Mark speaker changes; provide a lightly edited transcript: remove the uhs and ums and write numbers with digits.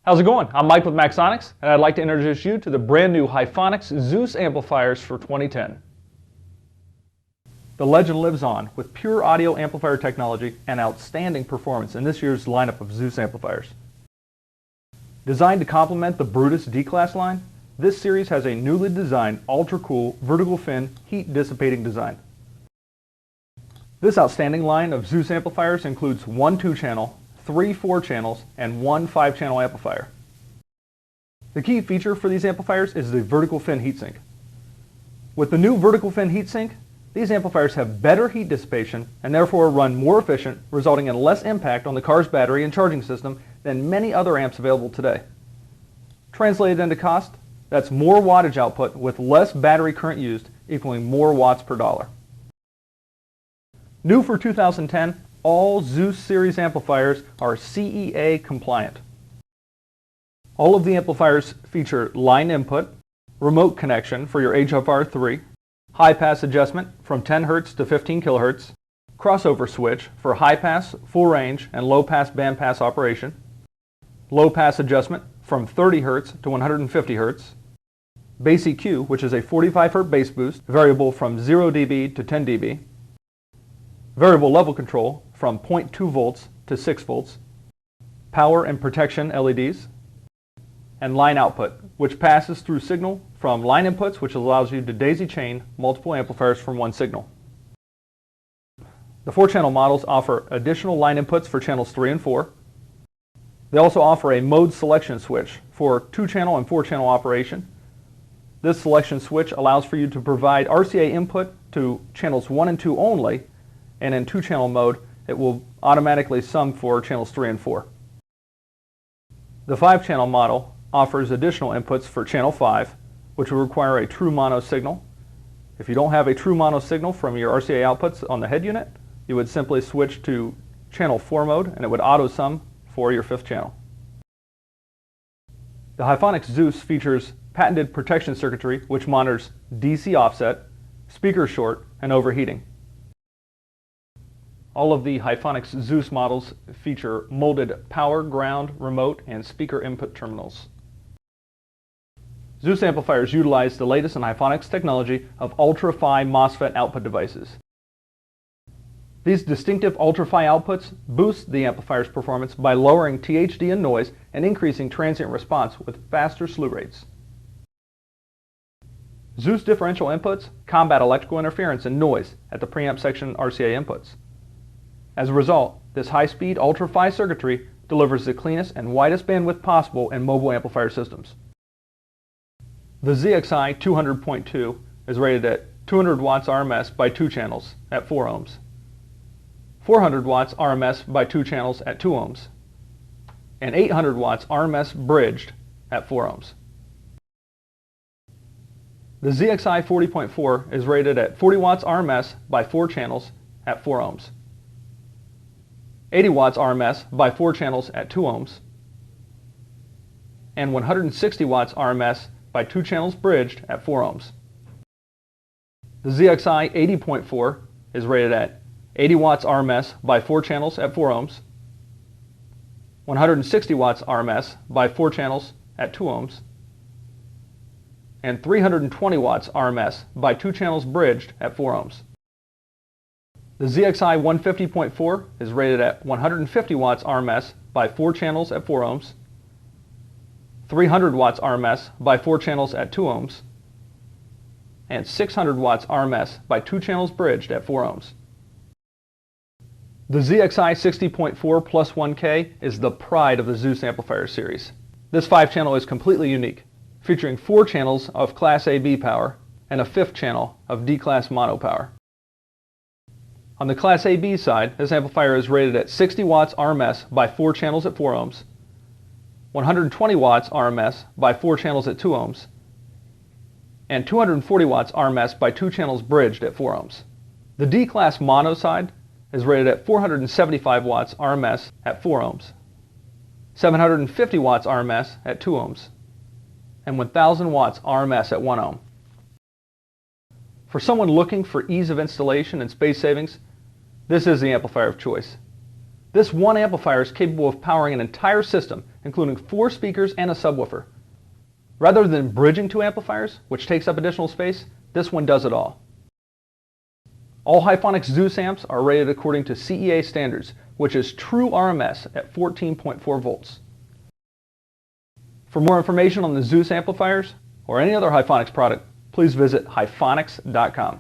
Speaker 1: How's it going? I'm Mike with Maxxsonics, and I'd like to introduce you to the brand new Hifonics Zeus amplifiers for 2010. The legend lives on with pure audio amplifier technology and outstanding performance in this year's lineup of Zeus amplifiers. Designed to complement the Brutus D-Class line, this series has a newly designed ultra-cool vertical fin heat-dissipating design. This outstanding line of Zeus amplifiers includes one 2-channel, 3 4-channels, and one 5-channel amplifier. The key feature for these amplifiers is the vertical fin heatsink. With the new vertical fin heatsink, these amplifiers have better heat dissipation and therefore run more efficient, resulting in less impact on the car's battery and charging system than many other amps available today. Translated into cost, that's more wattage output with less battery current used, equaling more watts per dollar. New for 2010, all Zeus series amplifiers are CEA compliant. All of the amplifiers feature line input, remote connection for your HFR3, high pass adjustment from 10 Hz to 15 kHz, crossover switch for high pass, full range, and low pass bandpass operation, low pass adjustment from 30 Hz to 150 Hz, bass EQ, which is a 45 Hz bass boost, variable from 0 dB to 10 dB, variable level control from 0.2 volts to 6 volts, power and protection LEDs, and line output, which passes through signal from line inputs, which allows you to daisy chain multiple amplifiers from one signal. The 4-channel models offer additional line inputs for channels 3 and 4. They also offer a mode selection switch for 2-channel and 4-channel operation. This selection switch allows for you to provide RCA input to channels 1 and 2 only, and in 2-channel mode, it will automatically sum for channels 3 and 4. The 5-channel model offers additional inputs for channel 5, which will require a true mono signal. If you don't have a true mono signal from your RCA outputs on the head unit, you would simply switch to channel 4 mode and it would auto sum for your 5th channel. The Hifonics Zeus features patented protection circuitry which monitors DC offset, speaker short, and overheating. All of the Hifonics Zeus models feature molded power, ground, remote, and speaker input terminals. Zeus amplifiers utilize the latest in Hifonics technology of ultra-Fi MOSFET output devices. These distinctive ultra-Fi outputs boost the amplifier's performance by lowering THD and noise and increasing transient response with faster slew rates. Zeus differential inputs combat electrical interference and noise at the preamp section RCA inputs. As a result, this high-speed ultra-Fi circuitry delivers the cleanest and widest bandwidth possible in mobile amplifier systems. The ZXI 200.2 is rated at 200 watts RMS by 2 channels at 4 ohms, 400 watts RMS by 2 channels at 2 ohms, and 800 watts RMS bridged at 4 ohms. The ZXI 40.4 is rated at 40 watts RMS by 4 channels at 4 ohms, 80 watts RMS by 4 channels at 2 ohms, and 160 watts RMS by 2 channels bridged at 4 ohms. The ZXI 80.4 is rated at 80 watts RMS by 4 channels at 4 ohms, 160 watts RMS by 4 channels at 2 ohms, and 320 watts RMS by 2 channels bridged at 4 ohms. The ZXI 150.4 is rated at 150 watts RMS by 4 channels at 4 ohms, 300 watts RMS by 4 channels at 2 ohms, and 600 watts RMS by 2 channels bridged at 4 ohms. The ZXI 60.4 plus 1K is the pride of the Zeus amplifier series. This 5-channel is completely unique, featuring 4 channels of Class AB power and a 5th channel of D-Class mono power. On the Class AB side, this amplifier is rated at 60 watts RMS by 4 channels at 4 ohms, 120 watts RMS by 4 channels at 2 ohms, and 240 watts RMS by 2 channels bridged at 4 ohms. The D-Class mono side is rated at 475 watts RMS at 4 ohms, 750 watts RMS at 2 ohms, and 1000 watts RMS at 1 ohm. For someone looking for ease of installation and space savings, this is the amplifier of choice. This one amplifier is capable of powering an entire system, including 4 speakers and a subwoofer. Rather than bridging 2 amplifiers, which takes up additional space, this one does it all. All Hifonics Zeus amps are rated according to CEA standards, which is true RMS at 14.4 volts. For more information on the Zeus amplifiers or any other Hifonics product, please visit Hifonics.com.